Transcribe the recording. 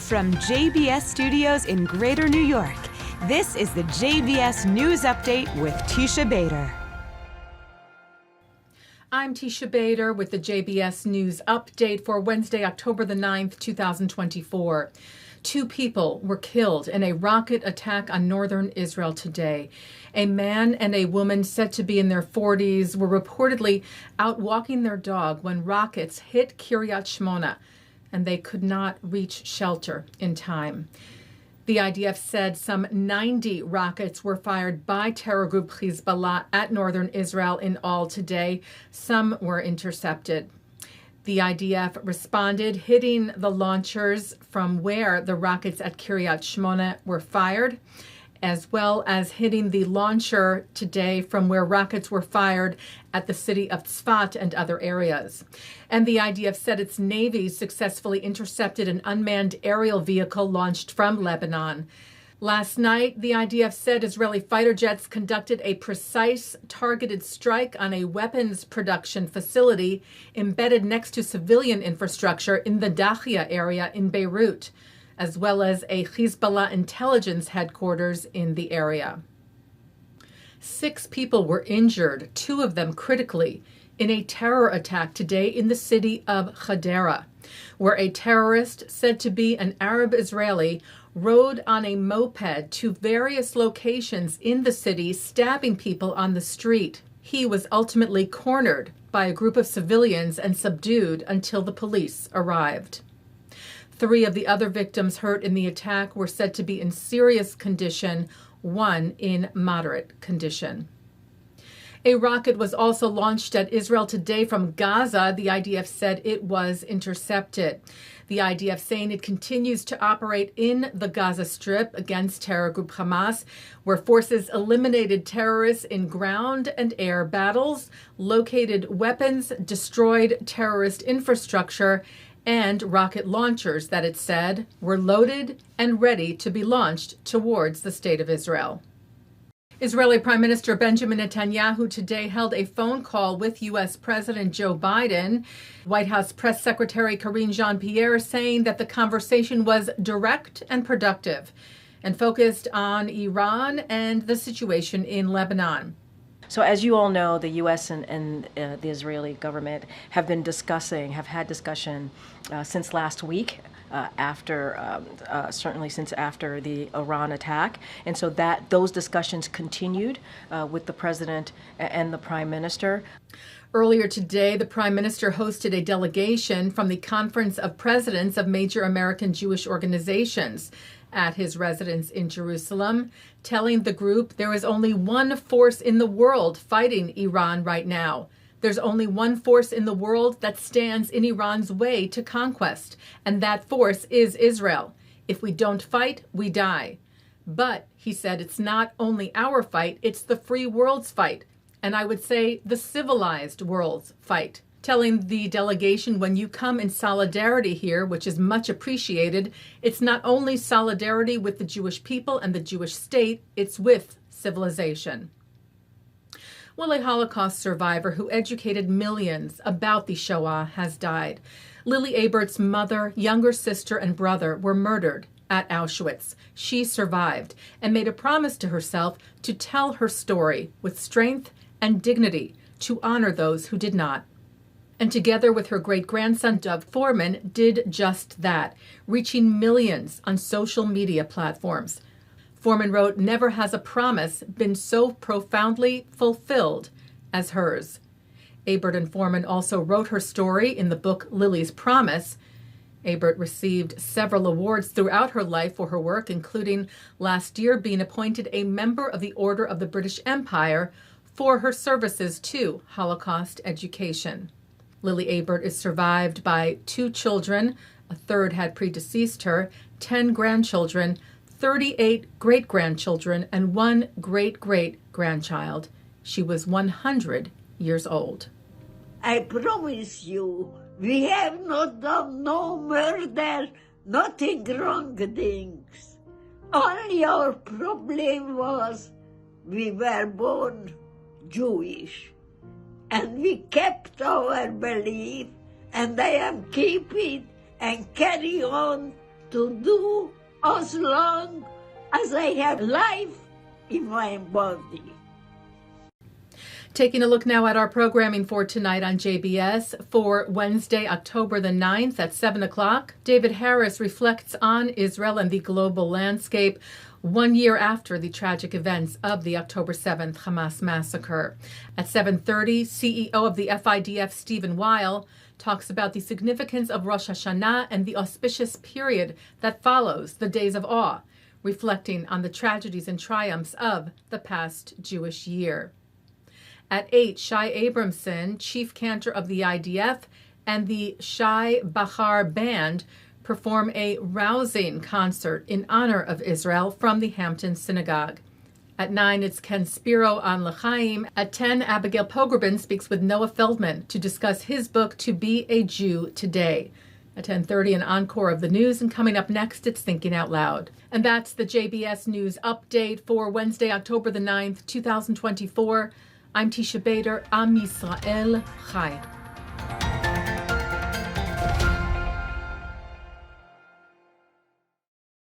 From JBS Studios in Greater New York, this is the JBS News Update with Teisha Bader. I'm Teisha Bader with the JBS News Update for Wednesday, October the 9th, 2024. 2 people were killed in a rocket attack on northern Israel today. A man and a woman said to be in their 40s were reportedly out walking their dog when rockets hit Kiryat, Shmona, and they could not reach shelter in time. The IDF said some 90 rockets were fired by terror group Hezbollah at northern Israel in all today. Some were intercepted. The IDF responded, hitting the launchers from where the rockets at Kiryat Shmona were fired, as well as hitting the launcher today from where rockets were fired at the city of Tzfat and other areas. And the IDF said its Navy successfully intercepted an unmanned aerial vehicle launched from Lebanon. Last night, the IDF said Israeli fighter jets conducted a precise, targeted strike on a weapons production facility embedded next to civilian infrastructure in the Dahia area in Beirut, as well as a Hezbollah intelligence headquarters in the area. 6 people were injured, 2 of them critically, in a terror attack today in the city of Hadera, where a terrorist said to be an Arab Israeli rode on a moped to various locations in the city, stabbing people on the street. He was ultimately cornered by a group of civilians and subdued until the police arrived. 3 of the other victims hurt in the attack were said to be in serious condition, 1 in moderate condition. A rocket was also launched at Israel today from Gaza. The IDF said it was intercepted. The IDF saying it continues to operate in the Gaza Strip against terror group Hamas, where forces eliminated terrorists in ground and air battles, located weapons, destroyed terrorist infrastructure, and rocket launchers that it said were loaded and ready to be launched towards the State of Israel. Israeli Prime Minister Benjamin Netanyahu today held a phone call with U.S. President Joe Biden. White House Press Secretary Karine Jean-Pierre saying that the conversation was direct and productive and focused on Iran and the situation in Lebanon. So as you all know, the U.S. and the Israeli government have had discussion since last week, certainly since after the Iran attack. And so those discussions continued with the president and the prime minister. Earlier today, the prime minister hosted a delegation from the Conference of Presidents of Major American Jewish Organizations at his residence in Jerusalem, telling the group there is only one force in the world fighting Iran right now. There's only one force in the world that stands in Iran's way to conquest, and that force is Israel. If we don't fight, we die. But, he said, it's not only our fight, it's the free world's fight, and I would say the civilized world's fight. Telling the delegation, when you come in solidarity here, which is much appreciated, it's not only solidarity with the Jewish people and the Jewish state, it's with civilization. Well, a Holocaust survivor who educated millions about the Shoah has died. Lily Abert's mother, younger sister, and brother were murdered at Auschwitz. She survived and made a promise to herself to tell her story with strength and dignity to honor those who did not. And together with her great-grandson, Doug Foreman, did just that, reaching millions on social media platforms. Foreman wrote, "Never has a promise been so profoundly fulfilled as hers." Abert and Foreman also wrote her story in the book Lily's Promise. Abert received several awards throughout her life for her work, including last year being appointed a member of the Order of the British Empire for her services to Holocaust education. Lily Abert is survived by 2 children, a third had predeceased her, 10 grandchildren, 38 great-grandchildren, and 1 great-great-grandchild. She was 100 years old. I promise you, we have not done no murder, nothing wrong things. Only our problem was we were born Jewish. And we kept our belief, and I am keeping and carry on to do as long as I have life in my body. Taking a look now at our programming for tonight on JBS for Wednesday, October the 9th at 7 o'clock. David Harris reflects on Israel and the global landscape 1 year after the tragic events of the October 7th Hamas massacre. At 7:30, CEO of the FIDF Steven Weil talks about the significance of Rosh Hashanah and the auspicious period that follows the days of awe, reflecting on the tragedies and triumphs of the past Jewish year. At 8, Shai Abramson, chief cantor of the IDF, and the Shai Bachar Band perform a rousing concert in honor of Israel from the Hampton Synagogue. At 9, it's Ken Spiro on L'chaim. At 10, Abigail Pogrebin speaks with Noah Feldman to discuss his book, To Be a Jew Today. At 10:30, an encore of the news, and coming up next, it's Thinking Out Loud. And that's the JBS News Update for Wednesday, October the 9th, 2024. I'm Teisha Bader. Am Yisrael Chai.